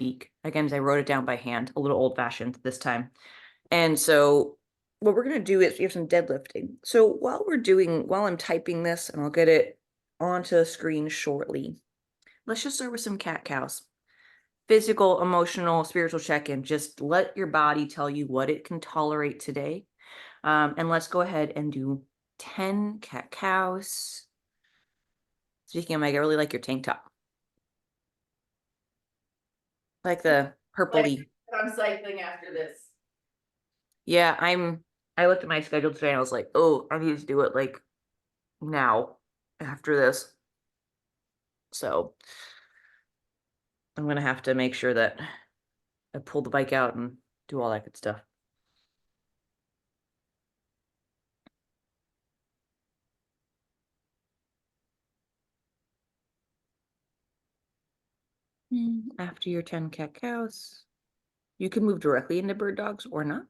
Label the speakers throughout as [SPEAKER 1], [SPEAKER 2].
[SPEAKER 1] speak. Again, I wrote it down by hand, a little old fashioned this time. And so what we're going to do is we have some deadlifting. So while I'm typing this, and I'll get it onto the screen shortly, let's just start with some cat cows. Physical, emotional, spiritual check-in. Just let your body tell you what it can tolerate today. And let's go ahead and do 10 cat cows. Speaking of Meg, I really like your tank top. Like the purpley.
[SPEAKER 2] I'm cycling after this.
[SPEAKER 1] Yeah, I looked at my schedule today and I was like, oh, I need to do it like now after this. So I'm gonna have to make sure that I pull the bike out and do all that good stuff. After your 10 cat cows, you can move directly into bird dogs or not.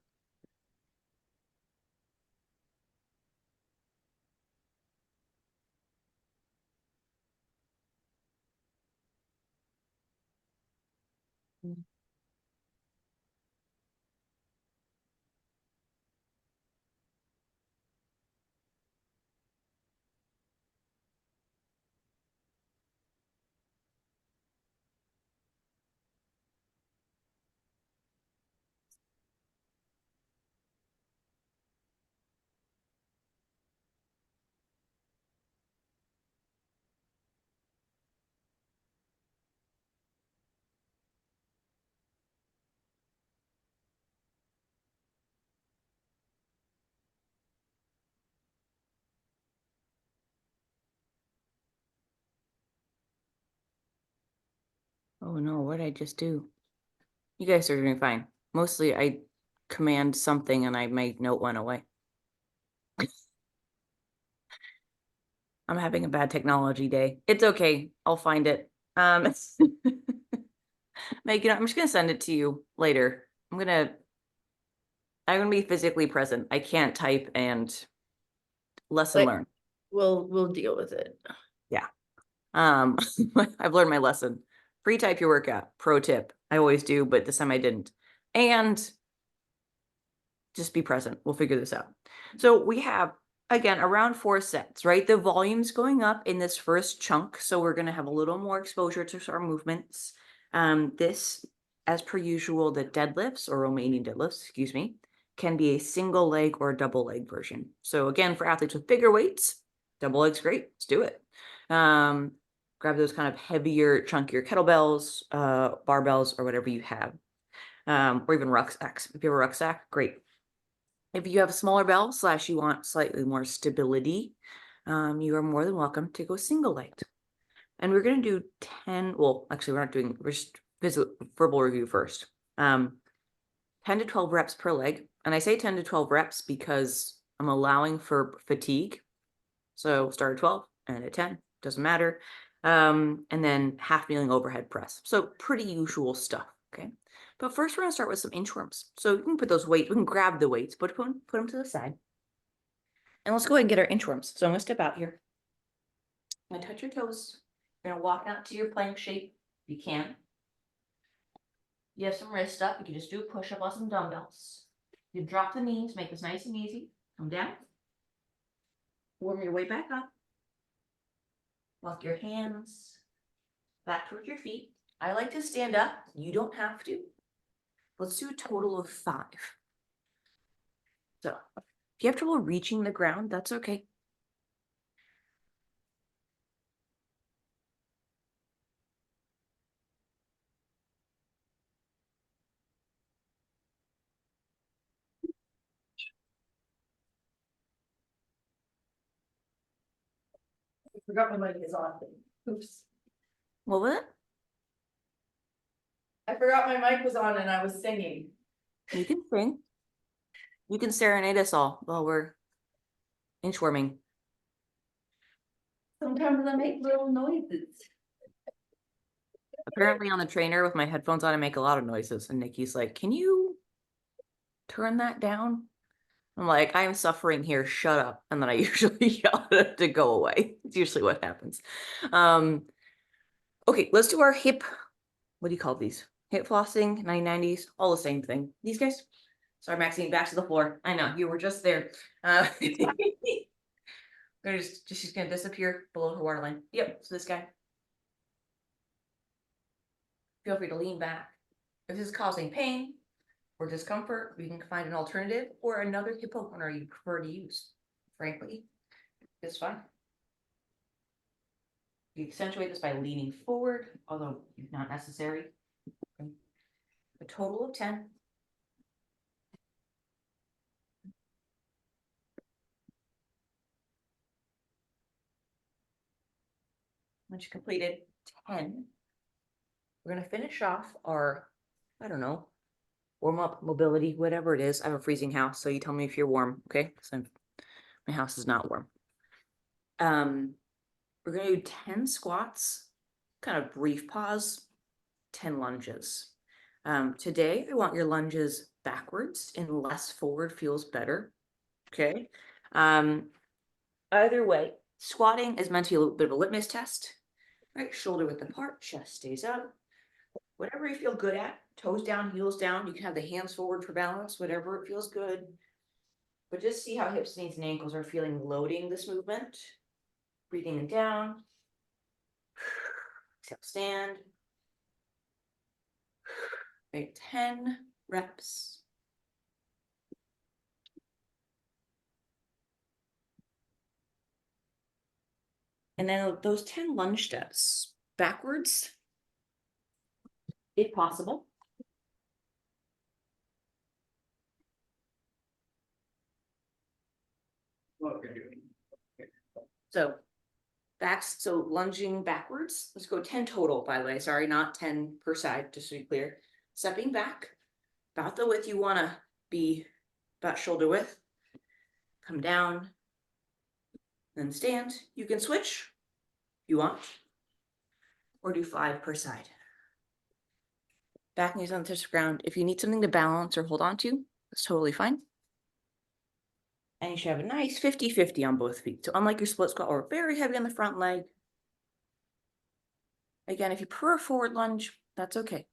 [SPEAKER 1] Oh no, what did I just do? You guys are doing fine. Mostly I command something and my note went away. I'm having a bad technology day. It's okay. I'll find it. Meg, I'm just gonna send it to you later. I'm gonna be physically present. I can't type and lesson learn.
[SPEAKER 2] We'll deal with it.
[SPEAKER 1] Yeah. I've learned my lesson. Pre-type your workout. Pro tip. I always do, but this time I didn't. And just be present. We'll figure this out. So we have, again, around 4 sets, right? The volume's going up in this first chunk. So we're going to have a little more exposure to our movements. This, as per usual, the deadlifts or Romanian deadlifts, excuse me, can be a single leg or a double leg version. So again, for athletes with bigger weights, double leg's great. Let's do it. Grab those kind of heavier, chunkier kettlebells, barbells, or whatever you have. Or even rucksacks. If you have a rucksack, great. If you have a smaller bell / you want slightly more stability, you are more than welcome to go single legged. And we're going to do 10, well, actually we're just verbal review first. 10 to 12 reps per leg. And I say 10 to 12 reps because I'm allowing for fatigue. So start at 12 and at 10, doesn't matter. And then half kneeling overhead press. So pretty usual stuff, okay? But first we're gonna start with some inchworms. So you can put those weights, we can grab the weights, put them to the side. And let's go ahead and get our inchworms. So I'm gonna step out here. I'm gonna touch your toes. You're gonna walk out to your plank shape if you can. You have some wrist up, you can just do a push-up on some dumbbells. You drop the knees, make this nice and easy. Come down. Warm your way back up. Walk your hands back towards your feet. I like to stand up. You don't have to. Let's do a total of 5. So if you have trouble reaching the ground, that's okay.
[SPEAKER 2] I forgot my mic is on. Oops.
[SPEAKER 1] What was it?
[SPEAKER 2] I forgot my mic was on and I was singing.
[SPEAKER 1] You can sing. You can serenade us all while we're inchworming.
[SPEAKER 2] Sometimes I make little noises.
[SPEAKER 1] Apparently on the trainer with my headphones on, I make a lot of noises. And Nikki's like, can you turn that down? I'm like, I am suffering here. Shut up. And then I usually yell at it to go away. It's usually what happens. Okay, let's do our hip. What do you call these? hip flossing, 990s, all the same thing. These guys. Sorry, Maxine, back to the floor. I know, you were just there. She's gonna disappear below her waterline. Yep, so this guy. Feel free to lean back. If this is causing pain or discomfort, we can find an alternative or another hip opener you prefer to use. Frankly, it's fine. You accentuate this by leaning forward, although not necessary. Okay. A total of 10. Once you completed 10, we're going to finish off our, I don't know, warm up, mobility, whatever it is. I have a freezing house, so you tell me if you're warm, okay? Because my house is not warm. We're going to do 10 squats, kind of brief pause, 10 lunges. Today, I want your lunges backwards and less forward feels better, okay? Either way, squatting is meant to be a little bit of a litmus test, right? Shoulder width apart, chest stays up. Whatever you feel good at, toes down, heels down. You can have the hands forward for balance, whatever it feels good. But just see how hips, knees, and ankles are feeling loading this movement. Breathing them down. Exhale, stand. Right, 10 reps. And then those 10 lunge steps backwards, if possible. So lunging backwards. Let's go 10 total, by the way. Sorry, not 10 per side, just to be clear. Stepping back, about the width you want to be, about shoulder width. Come down, then stand. You can switch if you want, or do 5 per side. Back knees on the touch the ground. If you need something to balance or hold on to, that's totally fine. And you should have a nice 50-50 on both feet. So unlike your split squat or very heavy on the front leg, again, if you prefer a forward lunge, that's okay.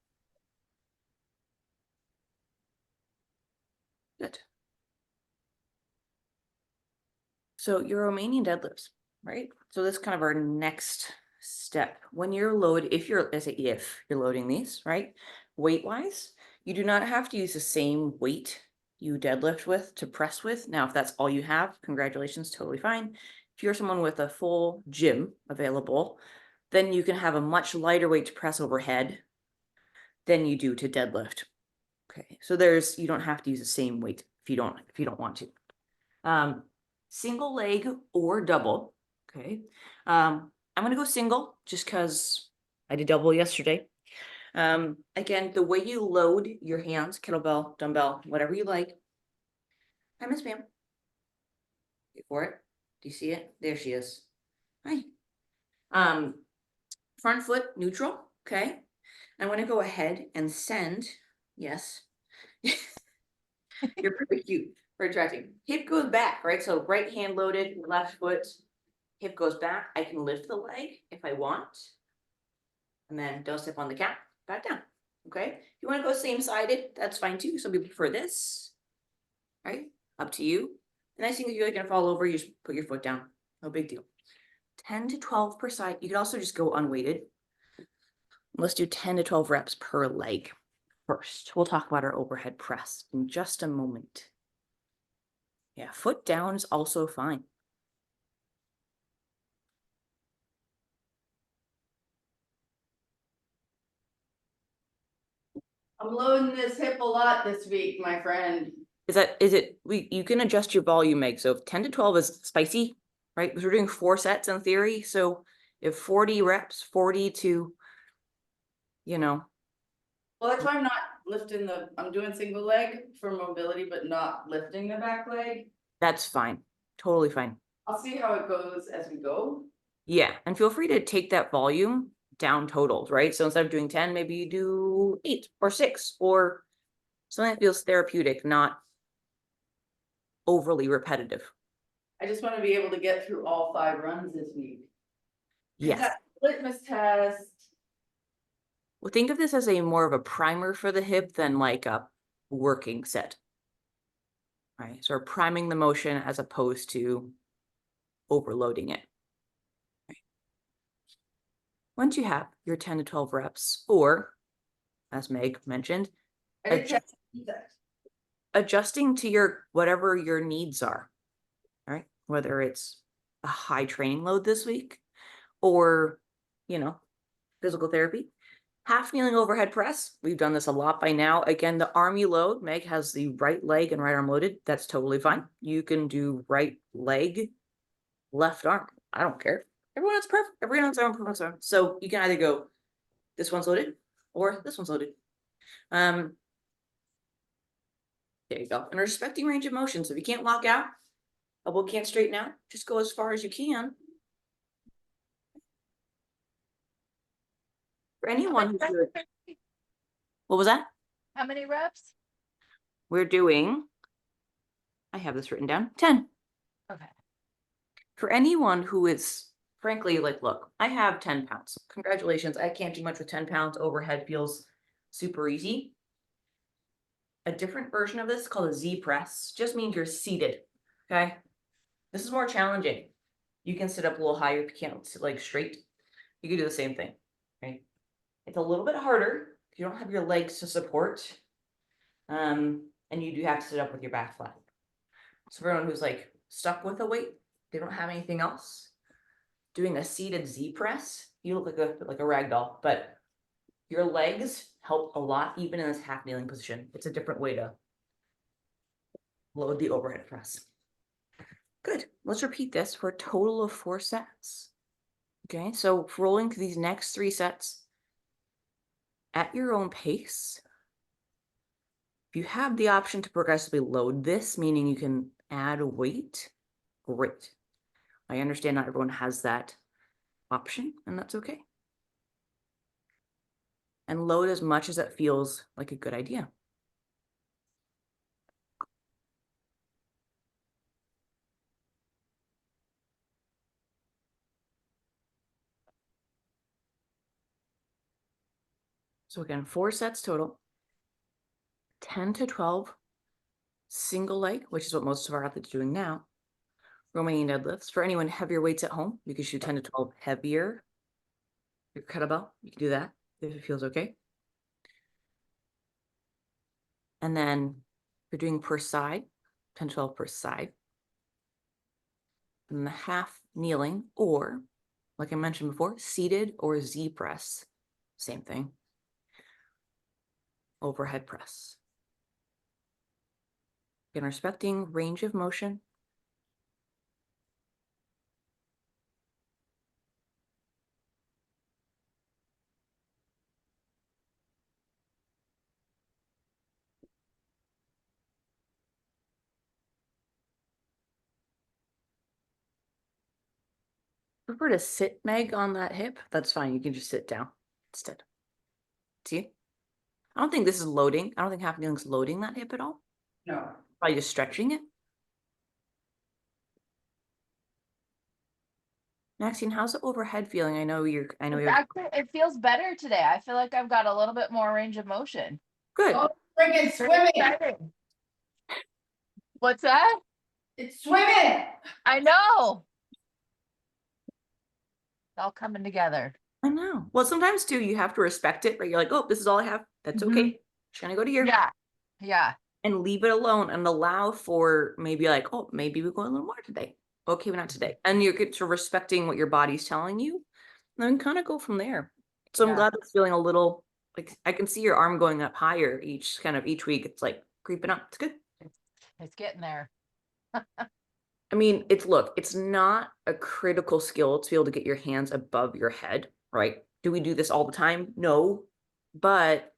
[SPEAKER 1] Good. So your Romanian deadlifts, right? So this is kind of our next step. When you're if you're loading these, right? Weight-wise, you do not have to use the same weight you deadlift with to press with. Now, if that's all you have, congratulations, totally fine. If you're someone with a full gym available, then you can have a much lighter weight to press overhead than you do to deadlift. Okay, so you don't have to use the same weight if you don't want to. Single leg or double. Okay. I'm going to go single just because I did double yesterday. Again, the way you load your hands, kettlebell, dumbbell, whatever you like. Hi, Miss Pam. Wait for it. Do you see it? There she is. Hi. Front foot neutral. Okay. I'm going to go ahead and send. Yes. You're pretty cute for attracting. Hip goes back, right? So right hand loaded, left foot, hip goes back. I can lift the leg if I want. And then don't step on the cap, back down. Okay. If you want to go same sided, that's fine too. Some people prefer this. Right? Up to you. The nice thing is you're gonna fall over, you just put your foot down. No big deal. 10 to 12 per side. You can also just go unweighted. Let's do 10 to 12 reps per leg first. We'll talk about our overhead press in just a moment. Yeah, foot down is also fine.
[SPEAKER 3] I'm loading this hip a lot this week, my friend.
[SPEAKER 1] You can adjust your volume, Meg. So if 10 to 12 is spicy, right? Because we're doing 4 sets in theory. So if 40 reps, 40 to,
[SPEAKER 3] Well, that's why I'm not lifting I'm doing single leg for mobility, but not lifting the back leg.
[SPEAKER 1] that's fine. Totally fine.
[SPEAKER 3] I'll see how it goes as we go.
[SPEAKER 1] Yeah. And feel free to take that volume down totals, right? So instead of doing 10, maybe you do 8 or 6 or something that feels therapeutic, not overly repetitive.
[SPEAKER 3] I just want to be able to get through all 5 runs this week.
[SPEAKER 1] Yes.
[SPEAKER 3] That litmus test
[SPEAKER 1] Well, think of this as a more of a primer for the hip than like a working set. Right, so we're priming the motion as opposed to overloading it. Right. Once you have your 10 to 12 reps, or as Meg mentioned,
[SPEAKER 3] I didn't
[SPEAKER 1] adjust,
[SPEAKER 3] say that.
[SPEAKER 1] adjusting to your whatever your needs are. All right, whether it's a high training load this week or, you know, physical therapy. Half kneeling overhead press. We've done this a lot by now. Again, the arm you load, Meg has the right leg and right arm loaded. That's totally fine. You can do right leg, left arm. I don't care. Everyone has perfect. Everyone has their own preference. So you can either go, this one's loaded or this one's loaded. There you go. And respecting range of motion. So if you can't lock out, elbow can't straighten out, just go as far as you can. For anyone who's good. What was that?
[SPEAKER 4] How many reps?
[SPEAKER 1] We're doing, I have this written down, 10.
[SPEAKER 4] Okay.
[SPEAKER 1] For anyone who is frankly like, look, I have 10 pounds. Congratulations. I can't do much with 10 pounds. Overhead feels super easy. A different version of this called a Z press just means you're seated. Okay. This is more challenging. You can sit up a little higher if you can't sit like straight. You can do the same thing. Right. It's a little bit harder if you don't have your legs to support. And you do have to sit up with your back flat. So for everyone who's like stuck with a weight, they don't have anything else. Doing a seated Z press, you look like a rag doll, but your legs help a lot even in this half kneeling position. It's a different way to load the overhead press. Good. Let's repeat this for a total of 4 sets. Okay, so rolling through these next 3 sets at your own pace. If you have the option to progressively load this, meaning you can add weight, great. I understand not everyone has that option, and that's okay. And load as much as it feels like a good idea. So again, 4 sets total, 10 to 12 single leg, which is what most of our athletes are doing now. Romanian deadlifts. For anyone heavier weights at home, you can shoot 10 to 12 heavier. Your kettlebell, you can do that if it feels okay. And then you're doing per side, 10 to 12 per side. And the half kneeling, or like I mentioned before, seated or Z press, same thing. Overhead press. Again, respecting range of motion. Prefer to sit, Meg, on that hip, that's fine. You can just sit down instead. See? I don't think this is loading. I don't think half kneeling's loading that hip at all.
[SPEAKER 3] No.
[SPEAKER 1] Probably just stretching it. Maxine, how's the overhead feeling? I know you're
[SPEAKER 4] Actually, it feels better today. I feel like I've got a little bit more range of motion.
[SPEAKER 1] good.
[SPEAKER 3] Oh, friggin' swimming.
[SPEAKER 4] Exciting. What's that?
[SPEAKER 3] It's swimming.
[SPEAKER 4] I know. It's all coming together.
[SPEAKER 1] I know. Well, sometimes too, you have to respect it, right? You're like, oh, this is all I have. That's okay. Just gonna go to here.
[SPEAKER 4] Yeah. Yeah.
[SPEAKER 1] And leave it alone and allow for maybe like, oh, maybe we go a little more today. Okay, but not today. And you're good to respecting what your body's telling you, and then kind of go from there. So I'm
[SPEAKER 4] Yeah.
[SPEAKER 1] glad it's feeling a little like I can see your arm going up higher each week. It's like creeping up. It's good.
[SPEAKER 4] It's getting there.
[SPEAKER 1] I mean, it's not a critical skill to be able to get your hands above your head, right? Do we do this all the time? No, but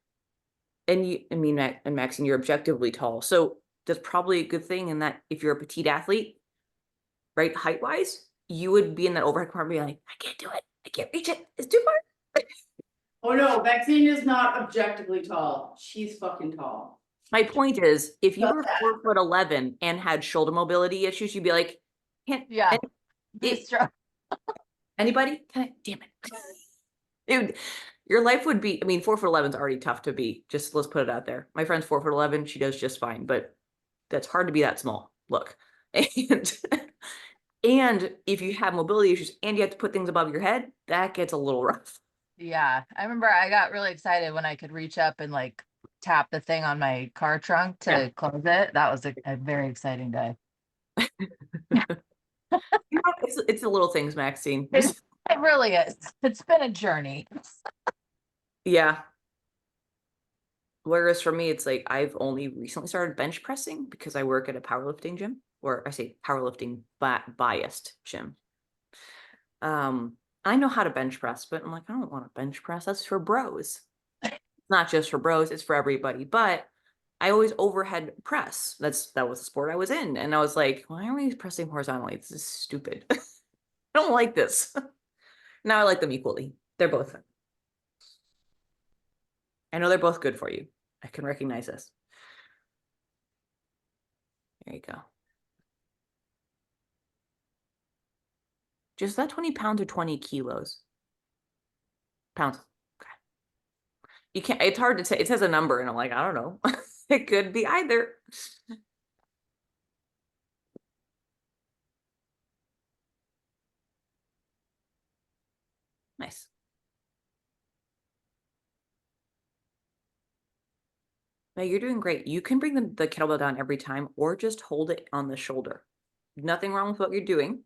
[SPEAKER 1] and Maxine, you're objectively tall, so that's probably a good thing in that if you're a petite athlete, right, height wise, you would be in that overhead part, being like, I can't do it, I can't reach it, it's too far.
[SPEAKER 3] Oh no, Maxine is not objectively tall. She's fucking tall.
[SPEAKER 1] My point is, if you
[SPEAKER 3] Got
[SPEAKER 1] were
[SPEAKER 3] that.
[SPEAKER 1] 4'11" and had shoulder mobility issues, you'd be like, can't.
[SPEAKER 4] Yeah.
[SPEAKER 1] and
[SPEAKER 4] Be strong.
[SPEAKER 1] Anybody? Damn it. Dude, Your life would be, I mean, 4'11" is already tough to beat. Just let's put it out there. My friend's 4'11", she does just fine, but that's hard to be that small. Look. And and if you have mobility issues and you have to put things above your head, that gets a little rough.
[SPEAKER 4] Yeah, I remember I got really excited when I could reach up and like tap the thing on my car trunk to
[SPEAKER 1] Yeah.
[SPEAKER 4] close it. That was a very exciting day.
[SPEAKER 1] It's the little things, Maxine.
[SPEAKER 4] It, it really is. It's been a journey.
[SPEAKER 1] Yeah. Whereas for me, it's like I've only recently started bench pressing because I work at a powerlifting gym, or I say powerlifting biased gym. I know how to bench press, but I'm like, I don't want to bench press. That's for bros. Not just for bros, it's for everybody. But I always overhead press. That was the sport I was in. And I was like, why are we pressing horizontally? This is stupid. I don't like this. Now I like them equally. They're both. I know they're both good for you. I can recognize this. There you go. Just that 20 pounds or 20 kilos? Pounds. Okay. You can't, it's hard to say. It says a number and I'm like, I don't know. It could be either. Nice. No, you're doing great. You can bring the kettlebell down every time or just hold it on the shoulder. Nothing wrong with what you're doing.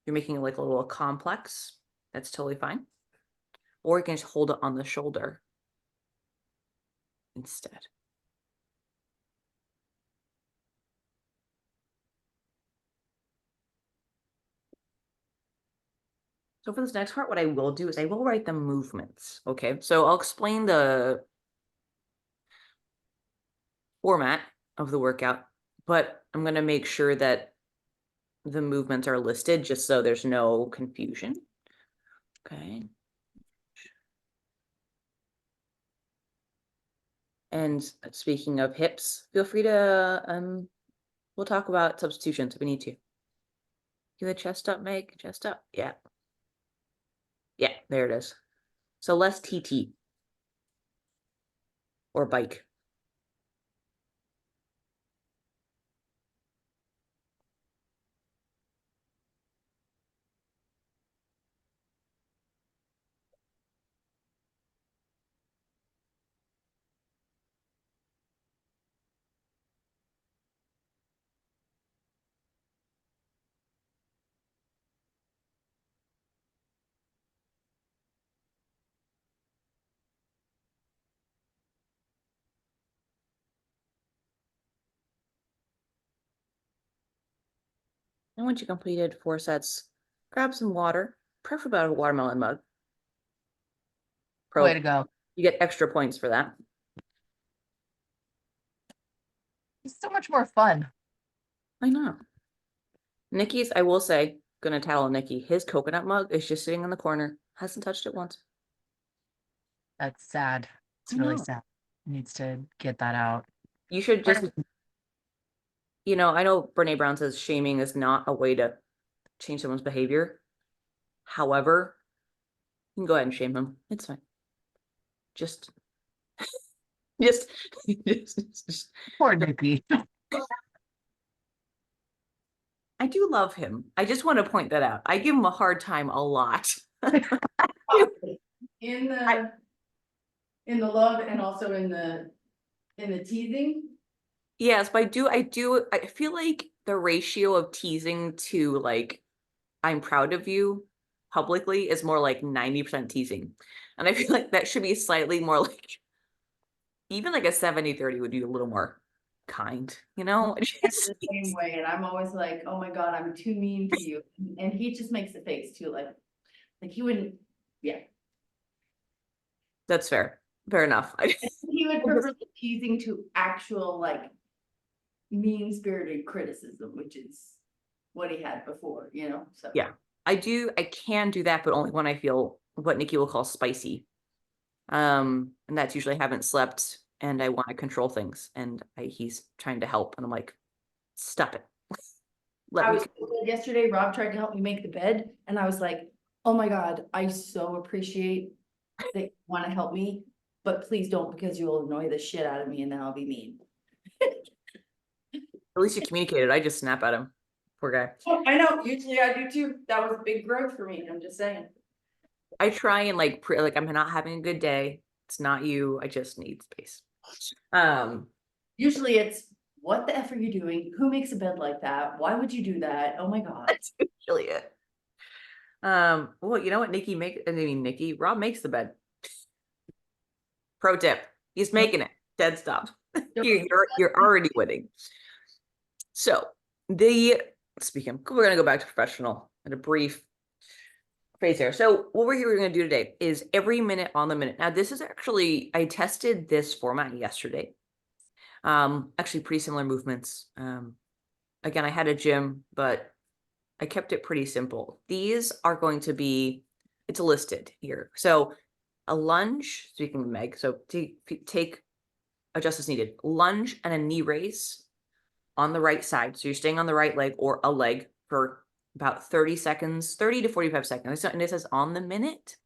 [SPEAKER 1] You're making it like a little complex. That's totally fine. Or you can just hold it on the shoulder instead. So for this next part, what I will do is I will write the movements. Okay, so I'll explain the format of the workout, but I'm going to make sure that the movements are listed just so there's no confusion. Okay. And speaking of hips, feel free to, we'll talk about substitutions if we need to. Get the chest up, Meg, chest up. Yeah. Yeah, there it is. So less TT or bike. And once you completed 4 sets, grab some water, preferably out of a watermelon mug.
[SPEAKER 4] Way to go.
[SPEAKER 1] You get extra points for that.
[SPEAKER 4] It's so much more fun.
[SPEAKER 1] I know. Nikki's, I will say, gonna tattle on Nikki. His coconut mug is just sitting in the corner. Hasn't touched it once.
[SPEAKER 4] That's sad. It's
[SPEAKER 1] I
[SPEAKER 4] really
[SPEAKER 1] know.
[SPEAKER 4] sad. Needs to get that out.
[SPEAKER 1] You should just, I know Brene Brown says shaming is not a way to change someone's behavior. However, you can go ahead and shame them. It's fine. Just, just, just.
[SPEAKER 4] Poor Nikki.
[SPEAKER 1] I do love him. I just want to point that out. I give him a hard time a lot.
[SPEAKER 3] In the love and also in the teasing.
[SPEAKER 1] Yes, but I feel like the ratio of teasing to like, I'm proud of you publicly is more like 90% teasing. And I feel like that should be slightly more like, even like a 70-30 would be a little more kind,
[SPEAKER 3] It's the same way, and I'm always like, oh my god, I'm too mean to you, and he just makes a face too, like he wouldn't. Yeah,
[SPEAKER 1] That's fair. Fair enough.
[SPEAKER 3] he would prefer the teasing to actual like mean-spirited criticism, which is what he had before, so
[SPEAKER 1] Yeah, I can do that, but only when I feel what Nikki will call spicy. And that's usually I haven't slept and I want to control things, and he's trying to help, and I'm like, stop it.
[SPEAKER 3] I was yesterday, Rob tried to help me make the bed, and I was like, oh my god, I so appreciate they wanna help me, but please don't, because you will annoy the shit out of me and then I'll be mean.
[SPEAKER 1] At least you communicated. I just snap at him. Poor guy.
[SPEAKER 3] Oh, I know, usually I do too. That was big growth for me, I'm just saying.
[SPEAKER 1] I try and like like I'm not having a good day. It's not you. I just need space. Um,
[SPEAKER 3] Usually it's, what the F are you doing? Who makes a bed like that? Why would you do that? Oh my God.
[SPEAKER 1] that's usually it. Well, you know what Nikki, Rob makes the bed. Pro tip. He's making it. Dead stop. You're already winning. So we're gonna go back to professional in a brief phase here. So what we're gonna do today is every minute on the minute. Now this is actually, I tested this format yesterday. Actually pretty similar movements. Again, I had a gym, but I kept it pretty simple. These are going to be, it's listed here. So a lunge, speaking of Meg, so take adjust as needed, lunge and a knee raise on the right side. So you're staying on the right leg or a leg for about 30 seconds, 30 to 45 seconds. And it says on the minute.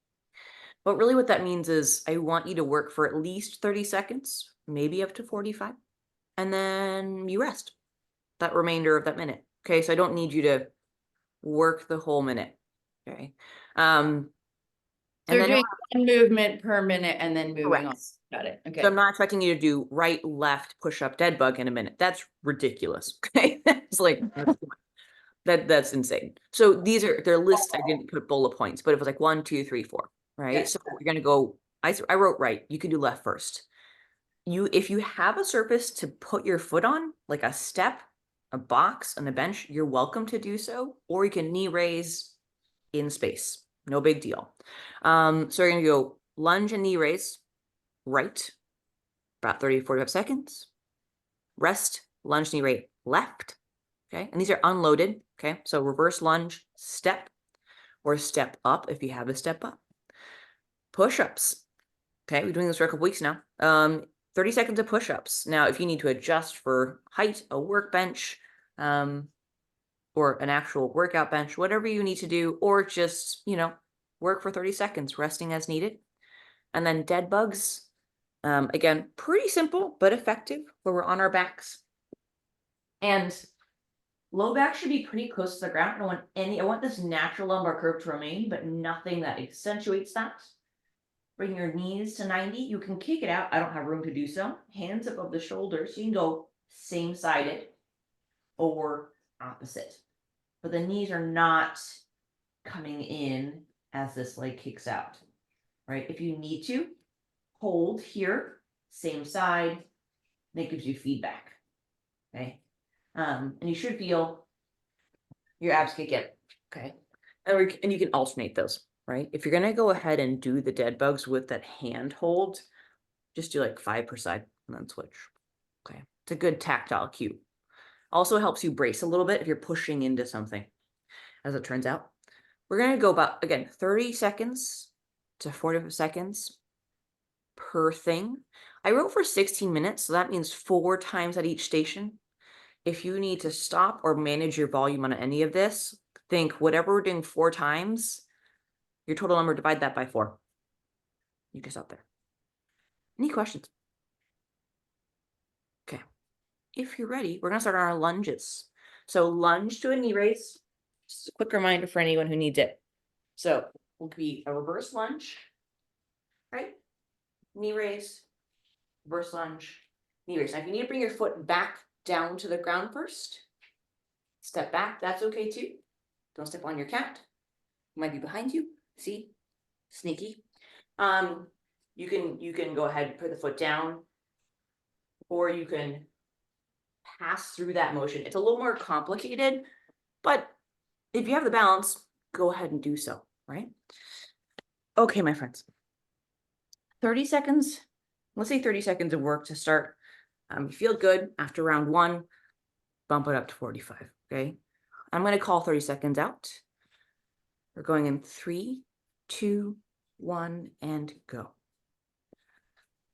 [SPEAKER 1] But really what that means is I want you to work for at least 30 seconds, maybe up to 45, and then you rest that remainder of that minute. Okay, so I don't need you to work the whole minute. Okay.
[SPEAKER 3] So
[SPEAKER 1] And
[SPEAKER 3] you're
[SPEAKER 1] then
[SPEAKER 3] doing one movement per minute and then moving on.
[SPEAKER 1] correct.
[SPEAKER 3] Got it, okay.
[SPEAKER 1] So I'm not expecting you to do right, left, push up, dead bug in a minute. That's ridiculous. Okay. It's like that's insane. So they're lists. I didn't put bullet points, but it was like 1, 2, 3, 4. Right.
[SPEAKER 3] Yeah.
[SPEAKER 1] So you're gonna go. I wrote right. You can do left first. If you have a surface to put your foot on, like a step, a box, and a bench, you're welcome to do so. Or you can knee raise in space. No big deal. So you're gonna go lunge and knee raise, right, about 30 to 45 seconds. Rest, lunge, knee raise, left. Okay, and these are unloaded. Okay, so reverse lunge, step, or step up if you have a step up. Push-ups. Okay, we're doing this for a couple weeks now. 30 seconds of push-ups. Now, if you need to adjust for height, a workbench, or an actual workout bench, whatever you need to do, or just, work for 30 seconds, resting as needed. And then dead bugs. Again, pretty simple, but effective, where we're on our backs. And low back should be pretty close to the ground. I want this natural lumbar curve to remain, but nothing that accentuates that. Bring your knees to 90. You can kick it out. I don't have room to do so. Hands above the shoulders. You can go same-sided or opposite. But the knees are not coming in as this leg kicks out, right? If you need to, hold here, same side. That gives you feedback, okay? And you should feel your abs kick in, okay? And you can alternate those, right? If you're gonna go ahead and do the dead bugs with that hand hold, just do like 5 per side and then switch, okay? It's a good tactile cue. Also helps you brace a little bit if you're pushing into something, as it turns out. We're gonna go about, again, 30 seconds to 45 seconds per thing. I wrote for 16 minutes, so that means 4 times at each station. If you need to stop or manage your volume on any of this, think whatever we're doing 4 times, your total number, divide that by 4. You just out there. Any questions? Okay. If you're ready, we're gonna start on our lunges. So lunge to a knee raise. Just a quick reminder for anyone who needs it. So will be a reverse lunge, right? Knee raise, reverse lunge, knee raise. Now, if you need to bring your foot back down to the ground first, step back, that's okay too. Don't step on your cat. It might be behind you. See? Sneaky. You can go ahead and put the foot down, or you can pass through that motion. It's a little more complicated, but if you have the balance, go ahead and do so, right? Okay, my friends. 30 seconds. Let's say 30 seconds of work to start. You feel good after round 1, bump it up to 45, okay? I'm going to call 30 seconds out. We're going in 3, 2, 1, and go.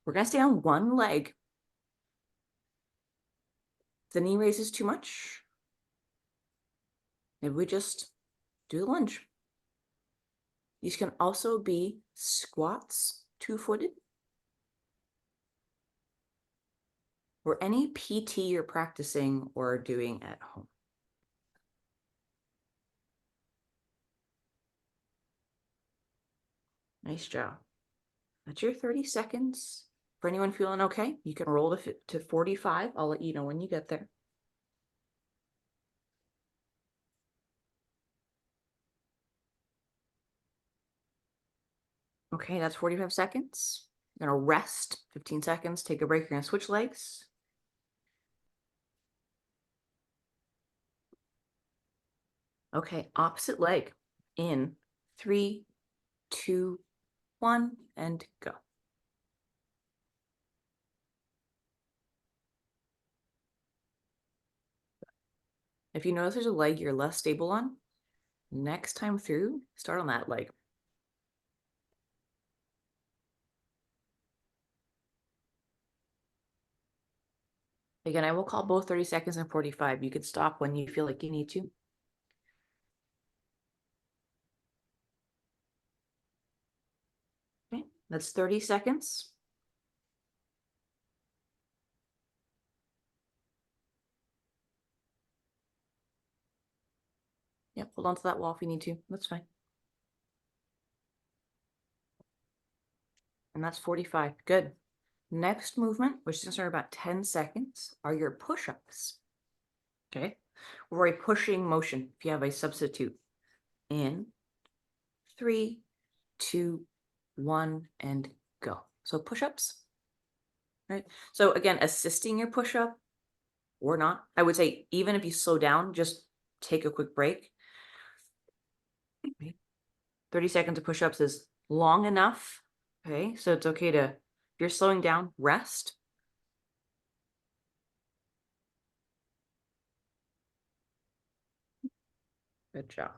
[SPEAKER 1] We're going to stay on one leg. If the knee raises too much, maybe we just do the lunge. These can also be squats, 2-footed, or any PT you're practicing or doing at home. Nice job. That's your 30 seconds. For anyone feeling okay, you can roll to 45. I'll let you know when you get there. Okay, that's 45 seconds. You're gonna rest 15 seconds, take a break. You're gonna switch legs. Okay, opposite leg in 3, 2, 1, and go. If you notice there's a leg you're less stable on, next time through, start on that leg. Again, I will call both 30 seconds and 45. You could stop when you feel like you need to. Okay, that's 30 seconds. Yep, hold on to that wall if you need to. That's fine. And that's 45. Good. Next movement, which is gonna start about 10 seconds, are your push-ups. Okay, or a pushing motion if you have a substitute. In 3, 2, 1, and go. So push-ups, right? So again, assisting your push-up or not. I would say even if you slow down, just take a quick break. 30 seconds of push-ups is long enough. Okay, so it's okay to, if you're slowing down, rest. Good job.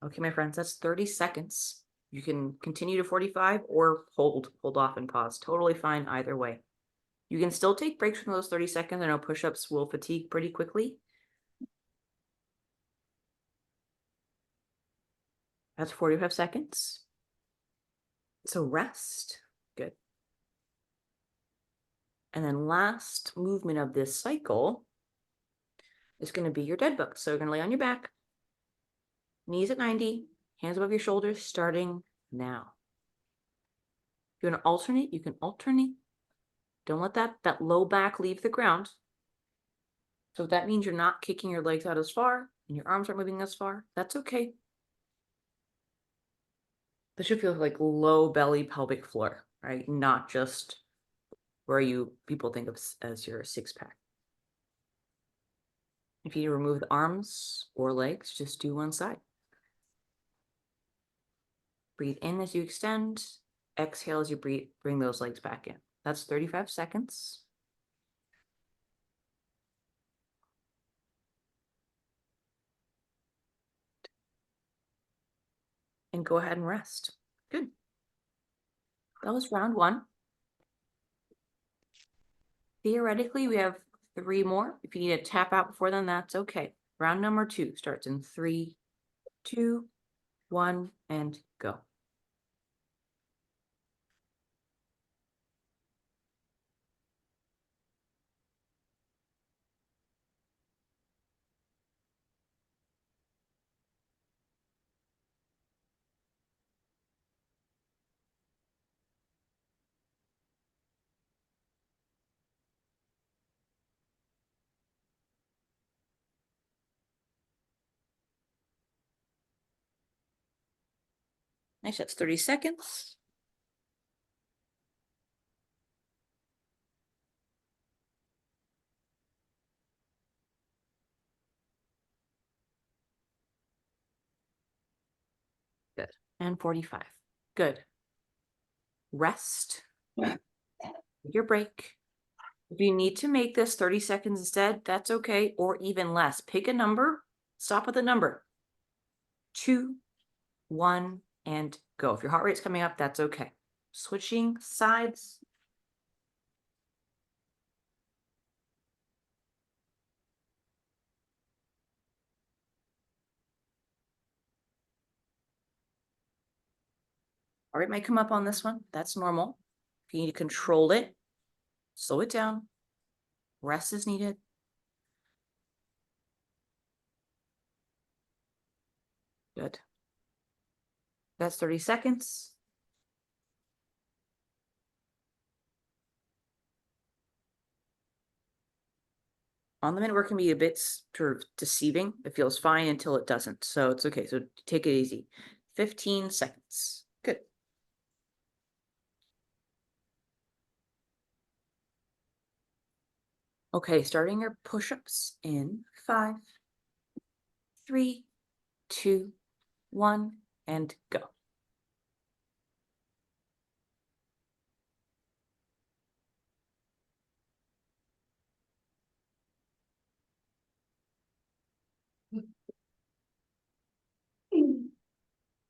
[SPEAKER 1] Okay, my friends, that's 30 seconds. You can continue to 45 or hold off and pause. Totally fine either way. You can still take breaks from those 30 seconds. I know push-ups will fatigue pretty quickly. That's 45 seconds. So rest. Good. And then last movement of this cycle is going to be your dead bug. So you're going to lay on your back, knees at 90, hands above your shoulders, starting now. If you want to alternate, you can alternate. Don't let that low back leave the ground. So if that means you're not kicking your legs out as far and your arms aren't moving as far, that's okay. This should feel like low belly pelvic floor, right? Not just where people think of as your six pack. If you remove the arms or legs, just do one side. Breathe in as you extend, exhale as you bring those legs back in. That's 35 seconds. And go ahead and rest. Good. That was round 1. Theoretically, we have 3 more. If you need to tap out before then, that's okay. Round number 2 starts in 3, 2, 1, and go. Nice, that's 30 seconds. Good. And 45. Good. Rest. Your break. If you need to make this 30 seconds instead, that's okay, or even less. Pick a number, stop with a number. 2, 1, and go. If your heart rate's coming up, that's okay. Switching sides. Heart rate might come up on this one. That's normal. If you need to control it, slow it down. Rest is needed. Good. That's 30 seconds. On the minute work can be a bit sort of deceiving. It feels fine until it doesn't. So it's okay. So take it easy. 15 seconds. Good. Okay, starting your push-ups in 5, 3, 2, 1, and go.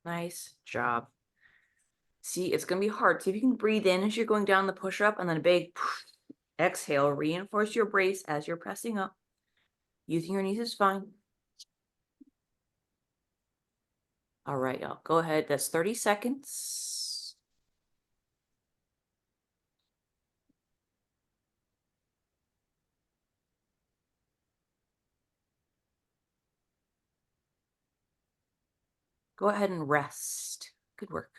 [SPEAKER 1] Nice job. See, it's going to be hard. See if you can breathe in as you're going down the push-up and then a big exhale. Reinforce your brace as you're pressing up. Using your knees is fine. All right, y'all. Go ahead. That's 30 seconds. Go ahead and rest. Good work.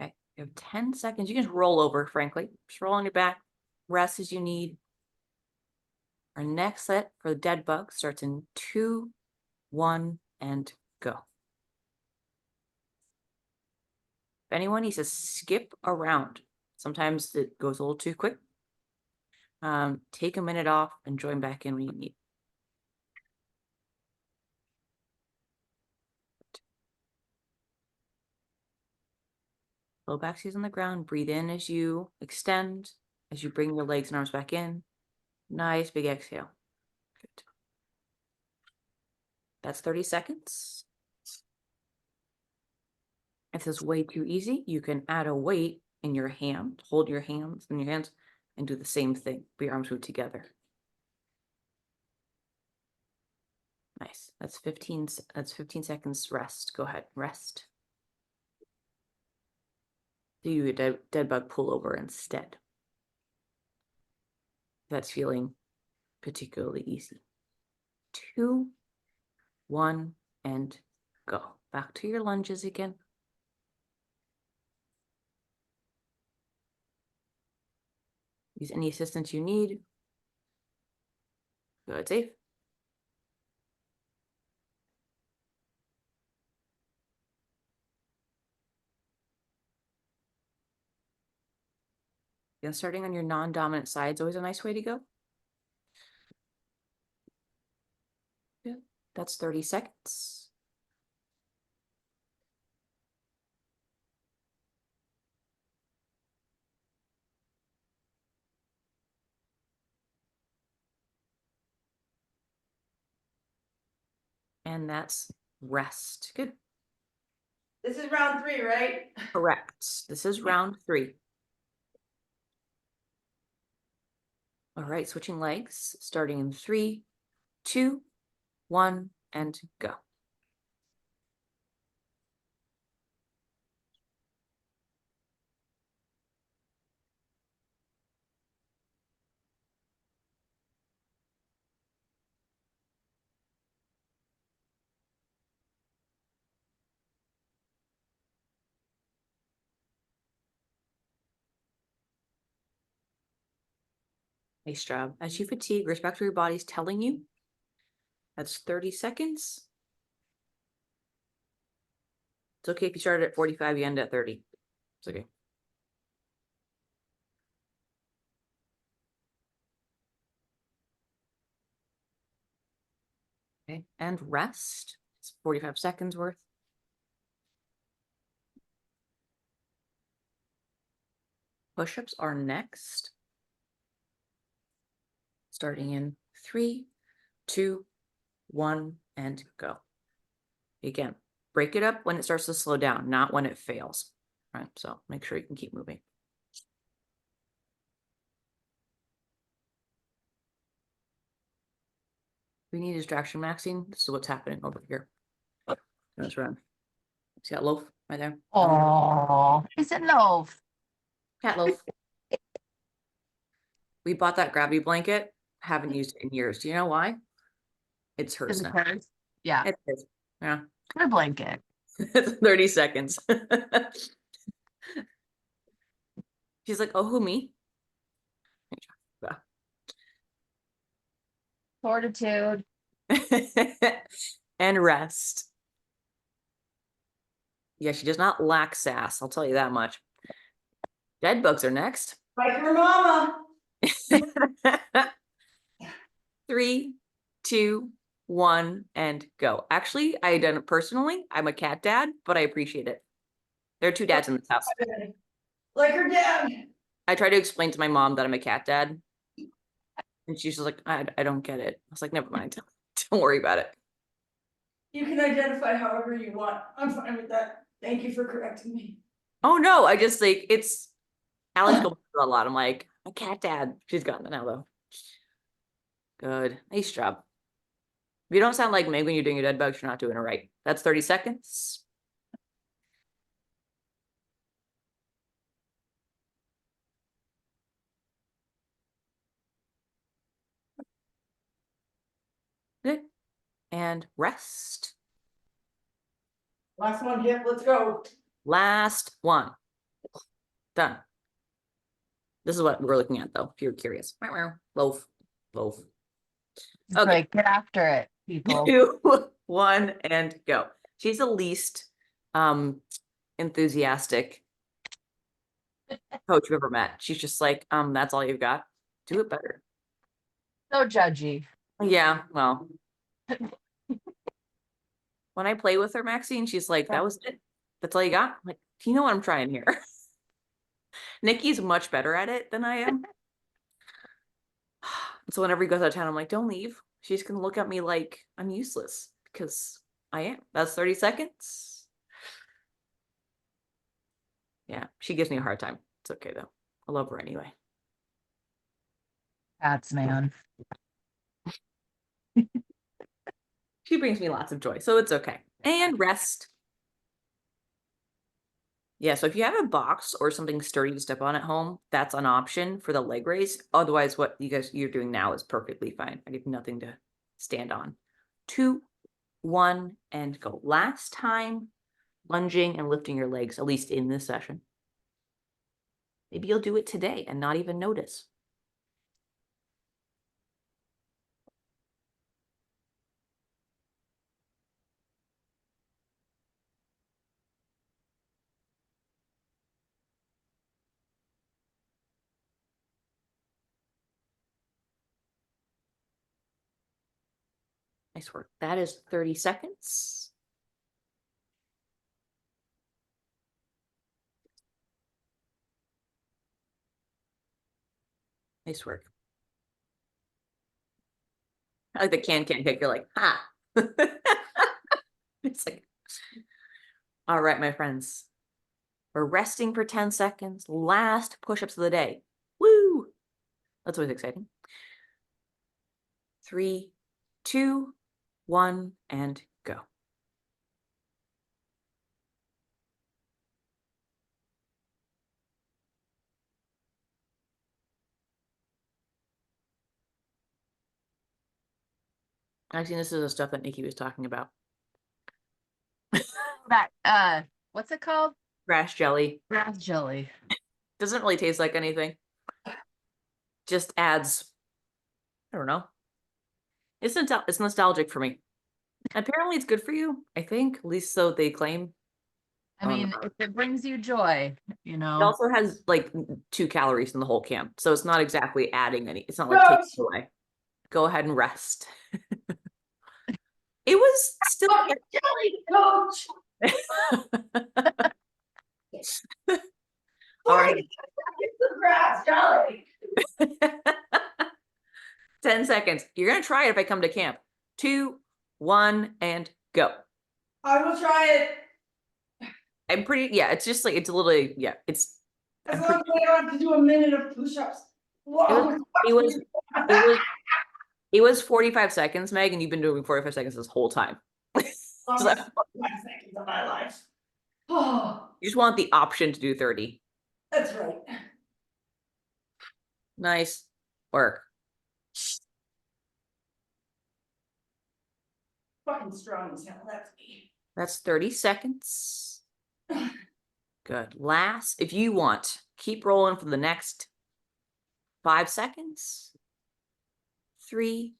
[SPEAKER 1] Okay, you have 10 seconds. You can just roll over, frankly. Just roll on your back. Rest as you need. Our next set for the dead bug starts in 2, 1, and go. If anyone needs to skip around, sometimes it goes a little too quick. Take a minute off and join back in when you need. Low back sees on the ground. Breathe in as you extend, as you bring your legs and arms back in. Nice big exhale. Good. That's 30 seconds. If this is way too easy, you can add a weight in your hand. Hold your hands in your hands and do the same thing. Put your arms moved together. Nice. That's 15 seconds rest. Go ahead. Rest. Do a dead bug pullover instead. That's feeling particularly easy. 2, 1, and go. Back to your lunges again. Use any assistance you need. Good, safe. Again, starting on your non-dominant side is always a nice way to go. Good. That's 30 seconds. And that's rest. Good.
[SPEAKER 3] This is round 3, right?
[SPEAKER 1] Correct. This is round 3. All right, switching legs, starting in 3, 2, 1, and go. Nice job. As you fatigue, respect what your body's telling you. That's 30 seconds. It's okay if you started at 45, you end at 30. It's okay. Okay, and rest. It's 45 seconds worth. Push-ups are next. Starting in 3, 2, 1, and go. Again, break it up when it starts to slow down, not when it fails. All right, so make sure you can keep moving. We need distraction maxing. This is what's happening over here. That's right. See that loaf right there?
[SPEAKER 4] Oh, it's a loaf.
[SPEAKER 1] Cat loaf. We bought that gravity blanket. Haven't used it in years. Do you know why? It's
[SPEAKER 4] Is
[SPEAKER 1] hers
[SPEAKER 4] it
[SPEAKER 1] now.
[SPEAKER 4] hers? Yeah,
[SPEAKER 1] It is. Yeah.
[SPEAKER 4] her blanket.
[SPEAKER 1] It's 30 seconds. She's like, oh, who, me?
[SPEAKER 4] Fortitude.
[SPEAKER 1] And rest. Yeah, she does not lack sass. I'll tell you that much. Dead bugs are next.
[SPEAKER 2] Like her mama.
[SPEAKER 1] 3, 2, 1, and go. Actually, I done it personally. I'm a cat dad, but I appreciate it. There are 2 dads in this house.
[SPEAKER 2] Like her dad.
[SPEAKER 1] I try to explain to my mom that I'm a cat dad. And she's just like, I don't get it. I was like, never mind. Don't worry about it.
[SPEAKER 2] You can identify however you want. I'm fine with that. Thank you for correcting me.
[SPEAKER 1] Oh no, I just like it's Alex goes through a lot. I'm like, a cat dad. She's gotten it now though. Good. Nice job. If you don't sound like Meg when you're doing your dead bugs, you're not doing it right. That's 30 seconds. Good. And rest.
[SPEAKER 2] Last one, hip, let's go.
[SPEAKER 1] Last one. Done. This is what we're looking at though, if you're curious. Loaf. Loaf.
[SPEAKER 4] It's
[SPEAKER 1] Okay.
[SPEAKER 4] like, get after it, people.
[SPEAKER 1] 2, 1, and go. She's the least enthusiastic coach you've ever met. She's just like, that's all you've got. Do it better.
[SPEAKER 4] So judgy.
[SPEAKER 1] Yeah, well. When I play with her, Maxine, she's like, that was it. That's all you got? I'm like, do you know what I'm trying here? Nikki's much better at it than I am. So whenever he goes out of town, I'm like, don't leave. She's gonna look at me like I'm useless because I am. That's 30 seconds. Yeah, she gives me a hard time. It's okay though. I love her anyway.
[SPEAKER 4] Cats, man.
[SPEAKER 1] She brings me lots of joy, so it's okay. And rest. Yeah, so if you have a box or something sturdy to step on at home, that's an option for the leg raise. Otherwise, what you're doing now is perfectly fine. I have nothing to stand on. 2, 1, and go. Last time lunging and lifting your legs, at least in this session. Maybe you'll do it today and not even notice. Nice work. That is 30 seconds. Nice work. I like the can kick. You're like, ha. It's like, all right, my friends. We're resting for 10 seconds. Last push-ups of the day. Woo! That's always exciting. 3, 2, 1, and go. Actually, this is the stuff that Nikki was talking about.
[SPEAKER 4] That what's it called?
[SPEAKER 1] Grass jelly.
[SPEAKER 4] Grass jelly.
[SPEAKER 1] Doesn't really taste like anything. Just adds, I don't know. It's nostalgic for me. Apparently it's good for you, I think. At least so they claim.
[SPEAKER 4] I mean, if it brings you joy, you
[SPEAKER 1] It
[SPEAKER 4] know.
[SPEAKER 1] also has like 2 calories in the whole can. So it's not exactly adding any. It's not like taking away. Go ahead and rest. It was still
[SPEAKER 2] Jelly, coach.
[SPEAKER 1] all right.
[SPEAKER 2] It's the grass jelly.
[SPEAKER 1] 10 seconds. You're gonna try it if I come to camp. 2, 1, and go.
[SPEAKER 2] I will try it.
[SPEAKER 1] I'm pretty, yeah, it's just like, it's a little, yeah, it's,
[SPEAKER 2] As long as I don't have to do a minute of push-ups. Whoa.
[SPEAKER 1] it was 45 seconds, Meg, and you've been doing 45 seconds this whole time.
[SPEAKER 2] Longest 5 seconds of my life. Oh,
[SPEAKER 1] You just want the option to do 30.
[SPEAKER 2] that's right.
[SPEAKER 1] Nice work.
[SPEAKER 2] Fucking strong as hell, that's me.
[SPEAKER 1] That's 30 seconds. Good. Last, if you want, keep rolling for the next 5 seconds. 3,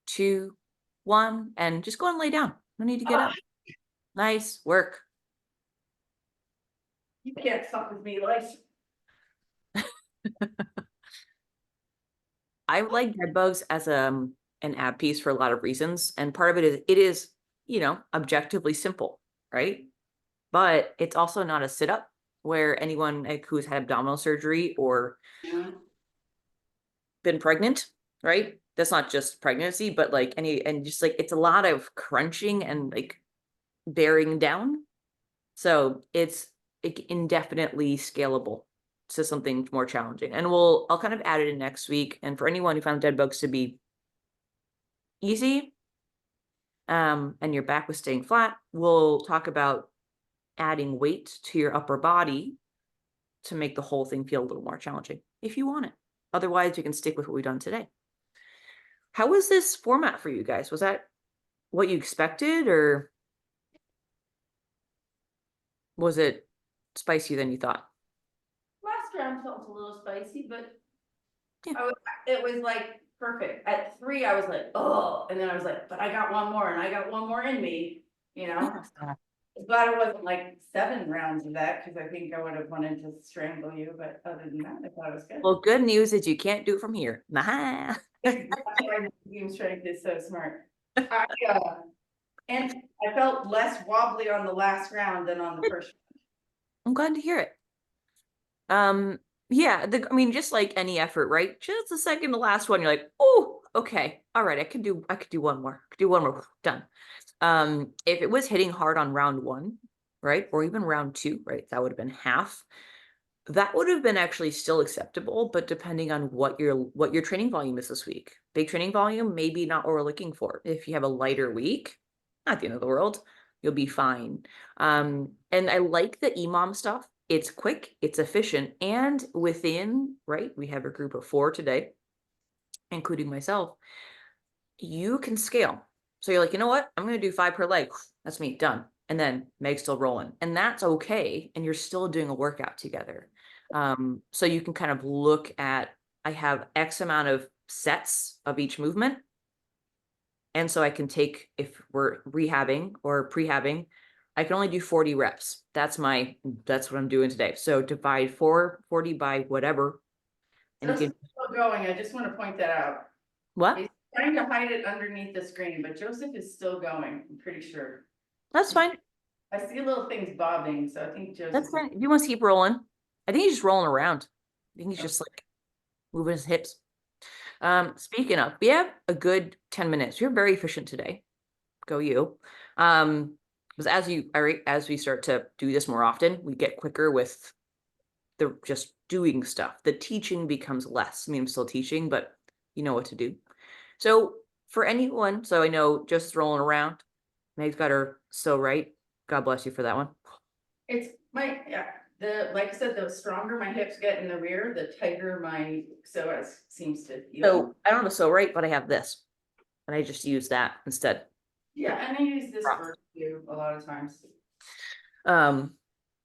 [SPEAKER 1] 2, 1, and just go and lay down. No need to get up. Nice work.
[SPEAKER 2] You can't fuck with me, life.
[SPEAKER 1] I like dead bugs as an ab piece for a lot of reasons, and part of it is objectively simple, right? But it's also not a sit up where anyone who's had abdominal surgery or been pregnant, right? That's not just pregnancy, but like just like it's a lot of crunching and like bearing down. So it's indefinitely scalable to something more challenging. And I'll kind of add it in next week. And for anyone who found dead bugs to be easy, and your back was staying flat, we'll talk about adding weight to your upper body to make the whole thing feel a little more challenging if you want it. Otherwise, you can stick with what we've done today. How was this format for you guys? Was that what you expected, or was it spicier than you thought?
[SPEAKER 3] Last round felt a little spicy, but
[SPEAKER 1] Yeah.
[SPEAKER 3] it was like perfect. At 3, I was like, oh, and then I was like, but I got one more and I got one more in me, you know?
[SPEAKER 1] Yeah.
[SPEAKER 3] Glad it wasn't like 7 rounds of that, because I think I would have wanted to strangle you, but other than that, I thought it was good.
[SPEAKER 1] Well, good news is you can't do it from here. Nah.
[SPEAKER 3] Team strength is so smart. And I felt less wobbly on the last round than on the first.
[SPEAKER 1] I'm glad to hear it. Yeah, I mean, just like any effort, right? Just the second to last one, you're like, oh, okay, all right, I could do one more. I could do one more. Done. If it was hitting hard on round 1, right, or even round 2, right, that would have been half. That would have been actually still acceptable, but depending on what your training volume is this week. Big training volume, maybe not what we're looking for. If you have a lighter week, not the end of the world, you'll be fine. And I like the EMOM stuff. It's quick, it's efficient, and within, right, we have a group of 4 today, including myself. You can scale. So you're like, you know what? I'm going to do 5 per leg. That's me, done. And then Meg's still rolling. And that's okay. And you're still doing a workout together. So you can kind of look at, I have X amount of sets of each movement. And so I can take, if we're rehabbing or pre-habbing, I can only do 40 reps. That's what I'm doing today. So divide 40 by whatever. And you
[SPEAKER 3] Joseph's
[SPEAKER 1] can,
[SPEAKER 3] still going, I just want to point that out.
[SPEAKER 1] what?
[SPEAKER 3] He's trying to hide it underneath the screen, but Joseph is still going, I'm pretty sure.
[SPEAKER 1] That's fine.
[SPEAKER 3] I see little things bobbing, so I think Joseph.
[SPEAKER 1] That's fine. If you want to keep rolling, I think he's just rolling around. I think he's just like moving his hips. Speaking of, we have a good 10 minutes. You're very efficient today. Go you. Because as we start to do this more often, we get quicker with the just doing stuff. The teaching becomes less. I mean, I'm still teaching, but you know what to do. So for anyone, so I know just rolling around. Meg's got her so right. God bless you for that one.
[SPEAKER 3] It's like I said, the stronger my hips get in the rear, the tighter my psoas seems to feel.
[SPEAKER 1] So I don't have a so right, but I have this. And I just use that instead.
[SPEAKER 3] Yeah, and I use this for you a lot of times.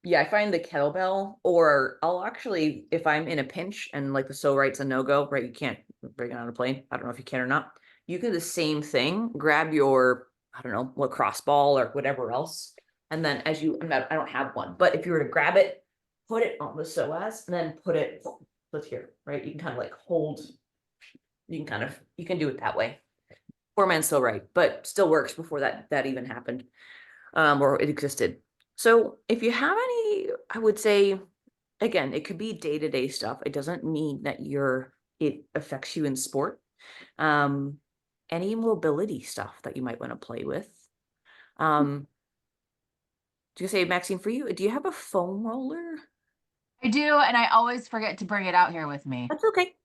[SPEAKER 1] Yeah, I find the kettlebell, or I'll actually, if I'm in a pinch and like the so right's a no-go, right? You can't bring it on a plane. I don't know if you can or not. You can do the same thing, grab your, I don't know, lacrosse ball or whatever else. And then I don't have one, but if you were to grab it, put it on the psoas and then put it here, right? You can kind of like hold, you can do it that way. Poor man's so right, but still works before that even happened, or it existed. So if you have any, I would say, again, it could be day-to-day stuff. It doesn't mean that it affects you in sport. Any mobility stuff that you might want to play with. Do you say, Maxine, for you, do you have a foam roller?
[SPEAKER 4] I do, and I always forget to bring it out here with me.
[SPEAKER 1] That's okay.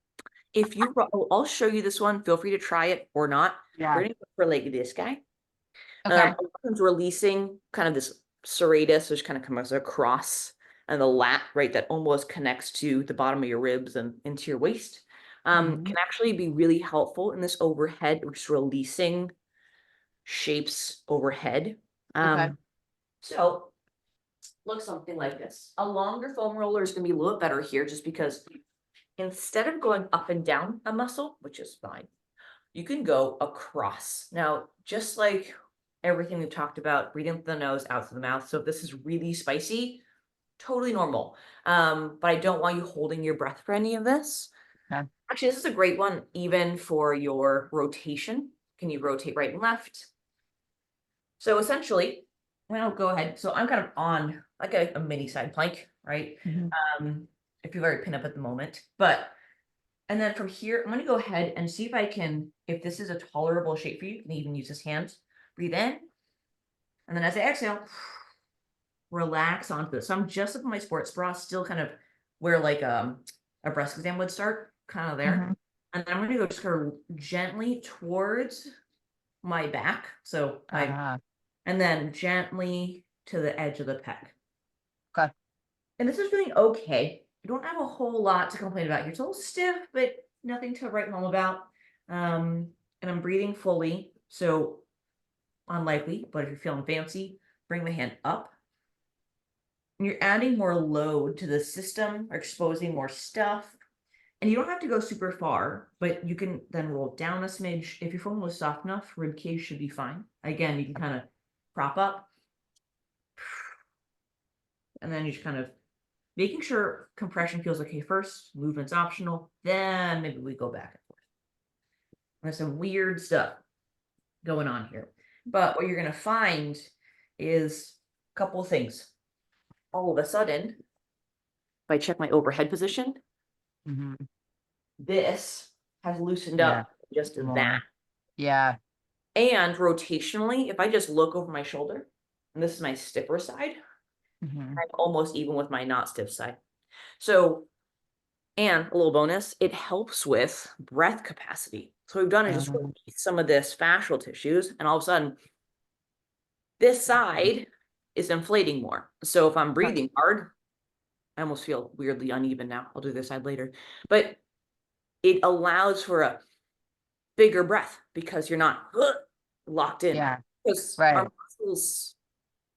[SPEAKER 1] If you, I'll show you this one. Feel free to try it or not.
[SPEAKER 4] Yeah.
[SPEAKER 1] We're gonna go for like this guy.
[SPEAKER 4] Okay.
[SPEAKER 1] A lot of times releasing kind of this serratus, which kind of comes across, and the lat, right, that almost connects to the bottom of your ribs and into your waist,
[SPEAKER 4] Mhm.
[SPEAKER 1] can actually be really helpful in this overhead, just releasing shapes overhead.
[SPEAKER 4] Okay.
[SPEAKER 1] So looks something like this. A longer foam roller is going to be a little bit better here, just because instead of going up and down a muscle, which is fine, you can go across. Now, just like everything we've talked about, breathing through the nose, out through the mouth. So if this is really spicy, totally normal. But I don't want you holding your breath for any of this.
[SPEAKER 4] Okay.
[SPEAKER 1] Actually, this is a great one, even for your rotation. Can you rotate right and left? So essentially, well, go ahead. So I'm kind of on like a mini side plank, right?
[SPEAKER 4] Mhm.
[SPEAKER 1] If you're very pinned up at the moment, but and then from here, I'm going to go ahead and see if I can, if this is a tolerable shape for you, you can even use this hand. Breathe in. And then as I exhale, relax onto this. So I'm just up in my sports bra, still kind of where like a breast exam would start, kind of there.
[SPEAKER 4] Mhm.
[SPEAKER 1] And then I'm going to go just kind of gently towards my back. So my,
[SPEAKER 4] Ah,
[SPEAKER 1] and then gently to the edge of the pec.
[SPEAKER 4] okay.
[SPEAKER 1] And this is feeling okay. You don't have a whole lot to complain about. You're a little stiff, but nothing to write home about. And I'm breathing fully. So unlikely, but if you're feeling fancy, bring the hand up. And you're adding more load to the system or exposing more stuff. And you don't have to go super far, but you can then roll down a smidge. If your foam was soft enough, rib cage should be fine. Again, you can kind of prop up. And then you just kind of making sure compression feels okay first, movement's optional, then maybe we go back and forth. There's some weird stuff going on here. But what you're going to find is a couple of things. All of a sudden, if I check my overhead position,
[SPEAKER 4] Mhm.
[SPEAKER 1] this has loosened
[SPEAKER 4] Yeah.
[SPEAKER 1] up just that.
[SPEAKER 4] More. Yeah.
[SPEAKER 1] And rotationally, if I just look over my shoulder, and this is my stiffer side,
[SPEAKER 4] Mhm.
[SPEAKER 1] I'm almost even with my not stiff side. So, and a little bonus, it helps with breath capacity. So what we've done is just release some of this fascial tissues, and all of a sudden, this side is inflating more. So if I'm breathing hard, I almost feel weirdly uneven now. I'll do this side later. But it allows for a bigger breath because you're not locked in.
[SPEAKER 4] Yeah.
[SPEAKER 1] Because
[SPEAKER 4] Right.
[SPEAKER 1] our muscles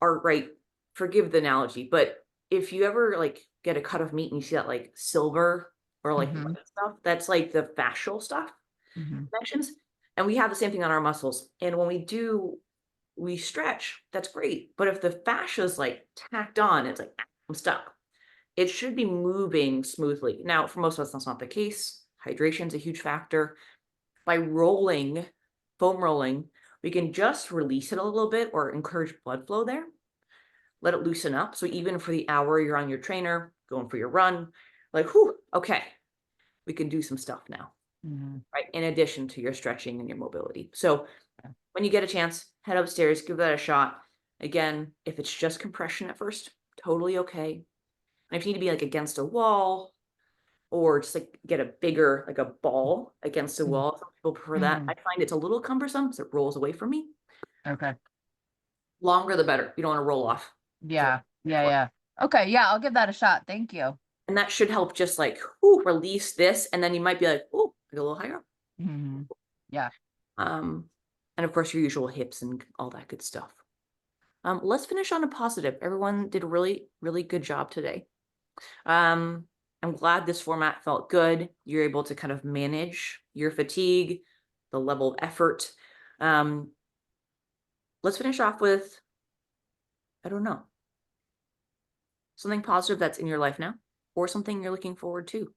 [SPEAKER 1] are right. Forgive the analogy, but if you ever like get a cut of meat and you see that like silver or like
[SPEAKER 4] Mhm.
[SPEAKER 1] white stuff, that's like the fascial stuff
[SPEAKER 4] Mhm.
[SPEAKER 1] connections. And we have the same thing on our muscles. And when we stretch, that's great. But if the fascia is like tacked on, it's like, I'm stuck. It should be moving smoothly. Now, for most of us, that's not the case. Hydration is a huge factor. By rolling, foam rolling, we can just release it a little bit or encourage blood flow there. Let it loosen up. So even for the hour you're on your trainer, going for your run, like, whew, okay, we can do some stuff now,
[SPEAKER 4] Mhm.
[SPEAKER 1] right? In addition to your stretching and your mobility. So when you get a chance, head upstairs, give that a shot. Again, if it's just compression at first, totally okay. And if you need to be like against a wall or just like get a bigger, like a ball against a
[SPEAKER 4] Mhm.
[SPEAKER 1] wall, some people prefer that.
[SPEAKER 4] Mhm.
[SPEAKER 1] I find it's a little cumbersome because it rolls away from me.
[SPEAKER 4] Okay.
[SPEAKER 1] Longer the better. You don't want to roll off.
[SPEAKER 4] Yeah. Yeah. Yeah. Okay. Yeah. I'll give that a shot. Thank you.
[SPEAKER 1] And that should help just like release this. And then you might be like, oh, a little higher up.
[SPEAKER 4] Mhm. Yeah.
[SPEAKER 1] Um, and of course your usual hips and all that good stuff. Let's finish on a positive. Everyone did a really, really good job today. I'm glad this format felt good. You're able to kind of manage your fatigue, the level of effort. Let's finish off with, I don't know, something positive that's in your life now, or something you're looking forward to.